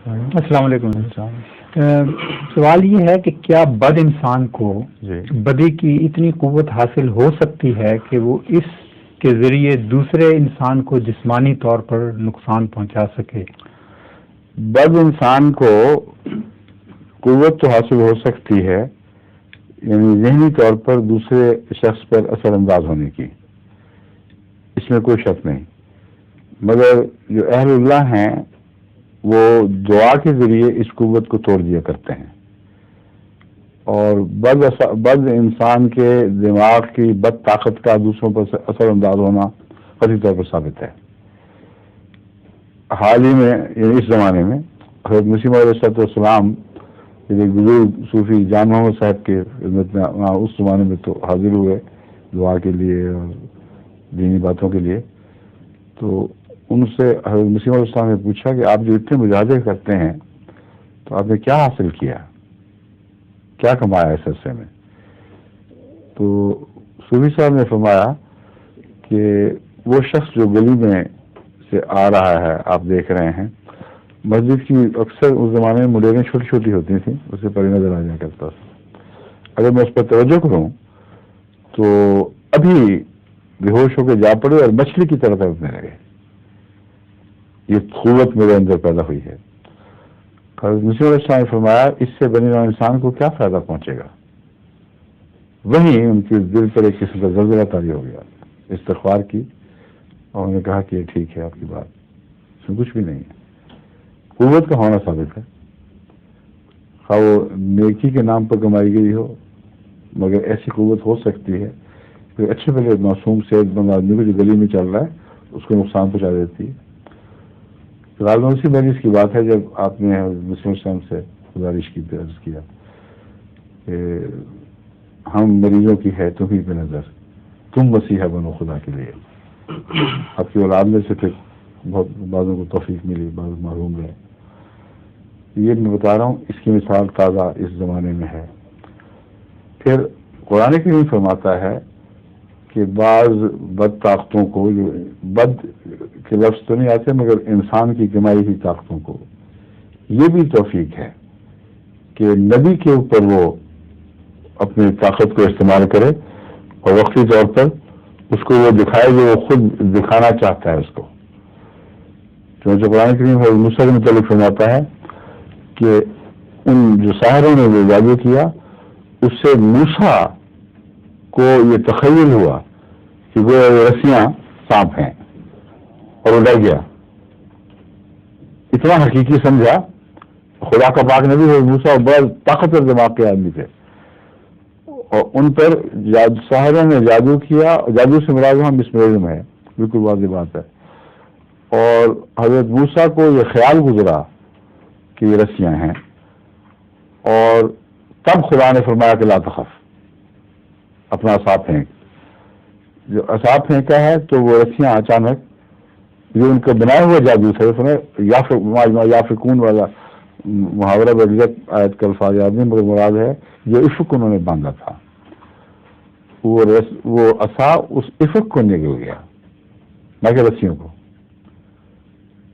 السلام علیکم. سوال یہ ہے کہ کیا بد انسان کو بدی کی اتنی قوت حاصل ہو سکتی ہے کہ وہ اس کے ذریعے دوسرے انسان کو جسمانی طور پر نقصان پہنچا سکے؟ بد انسان کو قوت تو حاصل ہو سکتی ہے، یعنی ذہنی طور پر دوسرے شخص پر اثر انداز ہونے کی، اس میں کوئی شک نہیں. مگر جو اہل اللہ ہیں وہ دعا کے ذریعے اس قوت کو توڑ دیا کرتے ہیں، اور بد انسان کے دماغ کی بد طاقت کا دوسروں پر اثر انداز ہونا قطعی طور پر ثابت ہے. حال ہی میں یعنی اس زمانے میں حضرت مسیح موعود علیہ السلام ایک بزرگ صوفی جان محمد صاحب کے خدمت میں اس زمانے میں تو حاضر ہوئے دعا کے لیے اور دینی باتوں کے لیے. تو ان سے حضرت مسیح موعود صاحب نے پوچھا کہ آپ جو اتنے مجاہدے کرتے ہیں تو آپ نے کیا حاصل کیا، کیا کمایا اس عرصے میں؟ تو صوفی صاحب نے فرمایا کہ وہ شخص جو گلی میں سے آ رہا ہے، آپ دیکھ رہے ہیں مسجد کی اکثر اس زمانے میں مڈیریں چھوٹی چھوٹی ہوتی تھیں، اسے پڑے نظر آ جایا کرتا تھا. اگر میں اس پر توجہ کروں تو ابھی بے ہوش ہو کے جا پڑے اور مچھلی کی طرح تڑپنے لگے. یہ قوت میرے اندر پیدا ہوئی ہے. حضرت مسیح علیہ السلام نے فرمایا اس سے بنی نوع انسان کو کیا فائدہ پہنچے گا؟ وہیں ان کے دل پر ایک قسم کا زلزلہ طاری ہو گیا، استغفار کی، اور انہوں نے کہا کہ یہ ٹھیک ہے آپ کی بات، اس میں کچھ بھی نہیں ہے. قوت کا ہونا ثابت ہے، خواہ وہ نیکی کے نام پر کمائی گئی ہو، مگر ایسی قوت ہو سکتی ہے کہ اچھے بھلے معصوم صحت مند آدمی کو جو گلی میں چل رہا ہے اس کو نقصان پہنچا دیتی ہے. غالباً اسی مریض کی بات ہے جب آپ نے مسلم اسلام سے گزارش کی، عرض کیا کہ ہم مریضوں کی ہے تمہیں پہ نظر، تم مسیحا بنو خدا کے لیے. آپ کی اولاد میں سے پھر بہت بعضوں کو توفیق ملی، بعض محروم رہے. یہ میں بتا رہا ہوں، اس کی مثال تازہ اس زمانے میں ہے. پھر قرآن کریم فرماتا ہے کہ بعض بد طاقتوں کو، جو بد کے لفظ تو نہیں آتے مگر انسان کی کمائی ہوئی طاقتوں کو، یہ بھی توفیق ہے کہ نبی کے اوپر وہ اپنی طاقت کو استعمال کرے اور وقتی طور پر اس کو وہ دکھائے جو وہ خود دکھانا چاہتا ہے اس کو. چونکہ قرآن کریم حضرت موسیٰ کے متعلق فرماتا ہے کہ ان جو ساحروں نے جو جادو کیا اس سے موسیٰ کو یہ تخیل ہوا کہ وہ رسیاں سانپ ہیں اور وہ ڈر گیا. اتنا حقیقی سمجھا. خدا کا پاک نبی حضرت موسیٰ بڑا طاقتور دماغ کے آدمی تھے، اور ان پر ساحروں نے جادو کیا. جادو سے مراد وہاں مسمرزم ہے، بالکل واضح بات ہے. اور حضرت موسیٰ کو یہ خیال گزرا کہ یہ رسیاں ہیں، اور تب خدا نے فرمایا کہ لا تخف، اپنا عصا پھینک. جو عصا پھینکا ہے تو وہ رسیاں اچانک، جو ان کا بنایا ہوا جادو تھا، یافکون والا محاورہ بجت آیت کا الفاظ یاد نہیں مگر مراد ہے جو افق انہوں نے باندھا تھا، وہ عصا اس افق کو نکل گیا، نہ کہ رسیوں کو.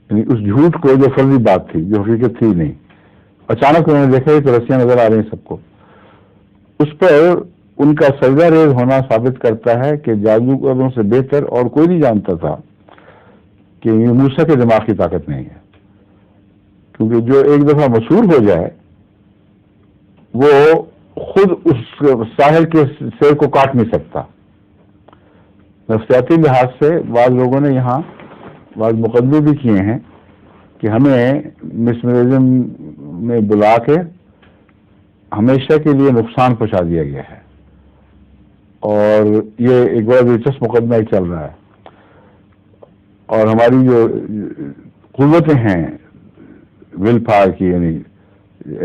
یعنی اس جھوٹ کو جو فرضی بات تھی، جو حقیقت تھی نہیں، اچانک انہوں نے دیکھا کہ رسیاں نظر آ رہی ہیں سب کو. اس پر ان کا سجدہ ریز ہونا ثابت کرتا ہے کہ جادوگروں سے بہتر اور کوئی نہیں جانتا تھا کہ یہ موسیٰ کے دماغ کی طاقت نہیں ہے. کیونکہ جو ایک دفعہ مشہور ہو جائے وہ خود اس ساحر کے سیر کو کاٹ نہیں سکتا. نفسیاتی لحاظ سے بعض لوگوں نے یہاں بعض مقدمے بھی کیے ہیں کہ ہمیں مسمرزم میں بلا کے ہمیشہ کے لیے نقصان پہنچا دیا گیا ہے، اور یہ ایک بڑا دلچسپ مقدمہ چل رہا ہے. اور ہماری جو قوتیں ہیں ول پاور کی، یعنی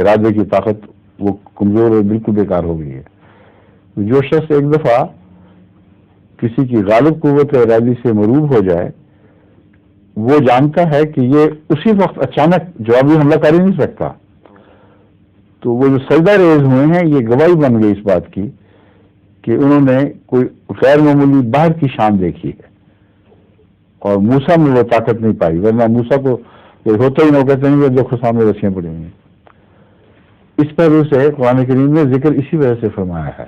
ارادے کی طاقت، وہ کمزور اور بالکل بیکار ہو گئی ہے. جو شخص ایک دفعہ کسی کی غالب قوت ارادی سے مروب ہو جائے وہ جانتا ہے کہ یہ اسی وقت اچانک جوابی حملہ کر ہی نہیں سکتا. تو وہ جو سجدہ ریز ہوئے ہیں یہ گواہی بن گئی اس بات کی کہ انہوں نے کوئی غیر معمولی باہر کی شان دیکھی ہے، اور موسیٰ میں وہ طاقت نہیں پائی. ورنہ موسیٰ کو کوئی ہوتا ہی نہ، کہتے ہیں کہ دیکھو سامنے رسیاں پڑی ہوئی ہیں. اس پہلو سے قرآن کریم نے ذکر اسی وجہ سے فرمایا ہے،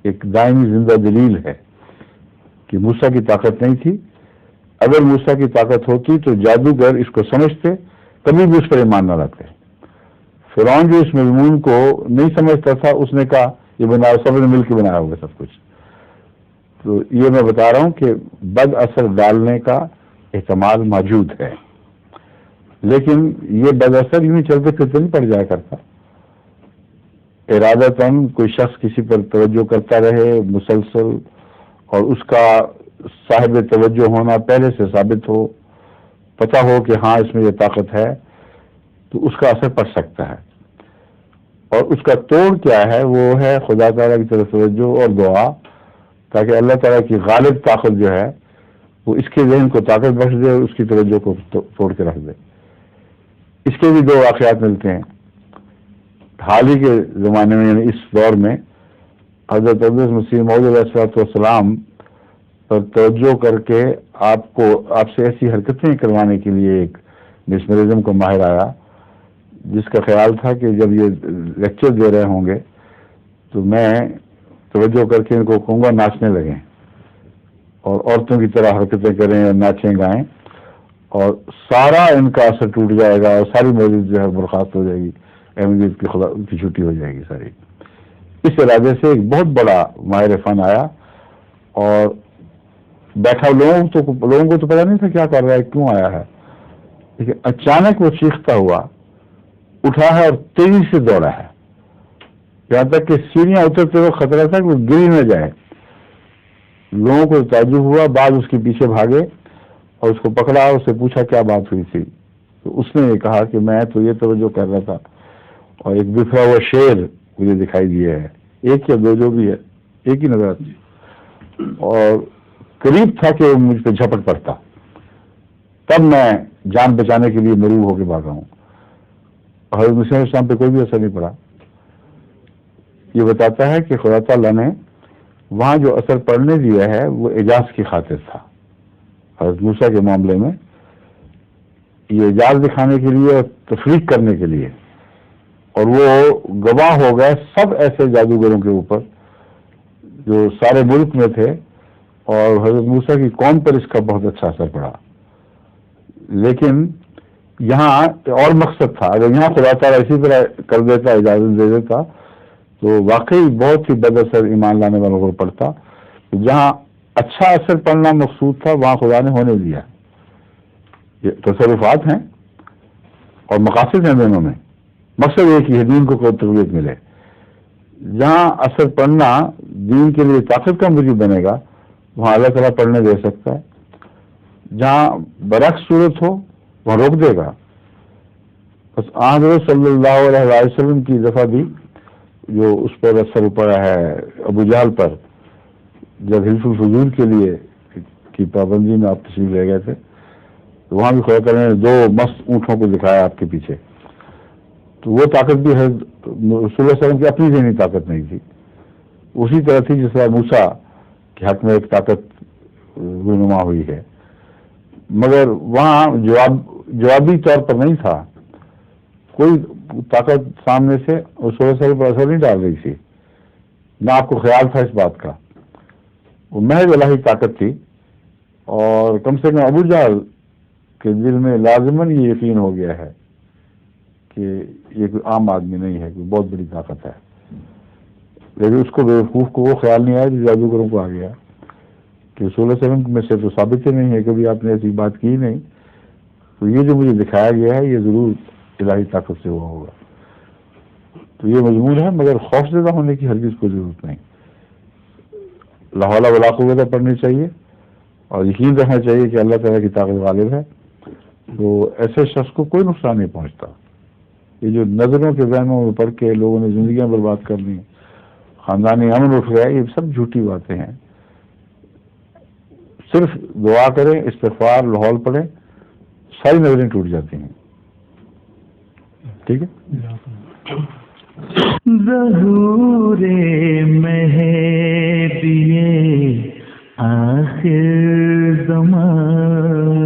ایک دائمی زندہ دلیل ہے کہ موسیٰ کی طاقت نہیں تھی. اگر موسیٰ کی طاقت ہوتی تو جادوگر اس کو سمجھتے، کبھی بھی اس پر ایمان نہ رکھتے. فرعون جو اس مضمون کو نہیں سمجھتا تھا، اس نے کہا یہ بنا سب نے مل کے بنایا ہوگا سب کچھ. تو یہ میں بتا رہا ہوں کہ بد اثر ڈالنے کا احتمال موجود ہے، لیکن یہ بد اثر یوں ہی چلتے پھرتے نہیں پڑ جایا کرتا. ارادتاً کوئی شخص کسی پر توجہ کرتا رہے مسلسل، اور اس کا صاحب توجہ ہونا پہلے سے ثابت ہو، پتہ ہو کہ ہاں اس میں یہ طاقت ہے، تو اس کا اثر پڑ سکتا ہے. اور اس کا توڑ کیا ہے؟ وہ ہے خدا تعالیٰ کی طرف توجہ اور دعا، تاکہ اللہ تعالیٰ کی غالب طاقت جو ہے وہ اس کے ذہن کو طاقت بخش دے اور اس کی توجہ کو توڑ کے رکھ دے. اس کے بھی دو واقعات ملتے ہیں حال ہی کے زمانے میں، یعنی اس دور میں حضرت مسیح موعود علیہ السلام پر توجہ کر کے آپ سے ایسی حرکتیں کروانے کے لیے ایک مسمرزم کو ماہر آیا، جس کا خیال تھا کہ جب یہ لیکچر دے رہے ہوں گے تو میں توجہ کر کے ان کو کہوں گا ناچنے لگیں اور عورتوں کی طرح حرکتیں کریں اور ناچیں گائیں، اور سارا ان کا اثر ٹوٹ جائے گا اور ساری موجود جو ہے برخاست ہو جائے گی، احمدیت کی خدا کی چھٹی ہو جائے گی ساری. اس ارادے سے ایک بہت بڑا ماہر فن آیا اور بیٹھا. لوگوں کو تو پتا نہیں تھا کیا کر رہا ہے، کیوں آیا ہے، لیکن اچانک وہ چیختا ہوا اٹھا ہے اور تیزی سے دوڑا ہے، یہاں تک کہ سیڑھیاں اترتے ہوئے خطرہ تھا کہ وہ گر نہ جائے. لوگوں کو تعجب ہوا، بعض اس کے پیچھے بھاگے اور اس کو پکڑا، اس سے پوچھا کیا بات ہوئی تھی. تو اس نے یہ کہا کہ میں تو یہ توجہ کر رہا تھا اور ایک بکھرا ہوا شیر مجھے دکھائی دیا ہے، ایک یا دو جو بھی ہے، ایک ہی نظر آتی، اور قریب تھا کہ وہ مجھ پہ جھپٹ پڑتا. تب میں جان بچانے کے لیے مروب ہو کے بھاگا ہوں. حضرت مسیح علیہ السلام پہ کوئی بھی اثر نہیں پڑا. یہ بتاتا ہے کہ خدا تعالیٰ نے وہاں جو اثر پڑنے دیا ہے وہ اعجاز کی خاطر تھا. حضرت موسیٰ کے معاملے میں یہ اعجاز دکھانے کے لیے اور تفریق کرنے کے لیے، اور وہ گواہ ہو گئے سب ایسے جادوگروں کے اوپر جو سارے ملک میں تھے، اور حضرت موسیٰ کی قوم پر اس کا بہت اچھا اثر پڑا. لیکن یہاں اور مقصد تھا. اگر یہاں خدا تعالیٰ اسی طرح کر دیتا، اجازت دے دیتا، تو واقعی بہت ہی بد اثر ایمان لانے والوں کو پڑتا. جہاں اچھا اثر پڑنا مقصود تھا وہاں خدا نے ہونے دیا. یہ تصرفات ہیں اور مقاصد ہیں دونوں میں، مقصد ایک ہی ہے، دین کو کوئی تقویت ملے. جہاں اثر پڑنا دین کے لیے طاقت کا موجب بنے گا وہاں اللہ تعالیٰ پڑھنے دے سکتا ہے. جہاں برعکس صورت ہو وہاں روک دے گا. بس حضرت صلی اللہ علیہ وسلم کی دفعہ بھی جو اس پر اثر پڑا ہے ابو جہل پر، جب حلف الفضول کے لیے کی پابندی میں آپ تشریف لے گئے تھے تو وہاں بھی خدا تعالیٰ نے دو مست اونٹوں کو دکھایا آپ کے پیچھے. تو وہ طاقت بھی حضرت رسول اللہ صلی اللہ علیہ وسلم کی اپنی ذہنی طاقت نہیں تھی، اسی طرح تھی جس طرح موسیٰ کے حق میں ایک طاقت رونما ہوئی ہے، مگر وہاں جوابی طور پر نہیں تھا. کوئی طاقت سامنے سے رسول اللہ صلی اللہ علیہ وسلم پر اثر نہیں ڈال رہی تھی، نہ آپ کو خیال تھا اس بات کا. وہ محض الہی طاقت تھی. اور کم سے کم ابو جہل کے دل میں لازماً یہ یقین ہو گیا ہے کہ یہ کوئی عام آدمی نہیں ہے، کوئی بہت بڑی طاقت ہے. لیکن اس کو بیوقوف کو وہ خیال نہیں آیا جو جادوگروں کو آ گیا کہ رسول اللہ صلی اللہ علیہ وسلم میں سے تو ثابت ہی نہیں ہے، کبھی آپ نے ایسی بات کی نہیں، تو یہ جو مجھے دکھایا گیا ہے یہ ضرور الہی طاقت سے ہوا ہوگا. تو یہ مضمون ہے، مگر خوفزدہ ہونے کی ہرگز کوئی ضرورت نہیں. لا حول ولا قوت پڑھنی چاہیے اور یقین رکھنا چاہیے کہ اللہ تعالیٰ کی طاقت غالب ہے. تو ایسے شخص کو کوئی نقصان نہیں پہنچتا. یہ جو نظروں کے ذہنوں میں پڑھ کے لوگوں نے زندگیاں برباد کر لی، خاندانی امن اٹھ گیا، یہ سب جھوٹی باتیں ہیں. صرف دعا کریں، استغفار لاحول پڑھیں، ساری نظریں ٹوٹ جاتی ہیں. ٹھیک ہے. ظہور مہدی آخر زمان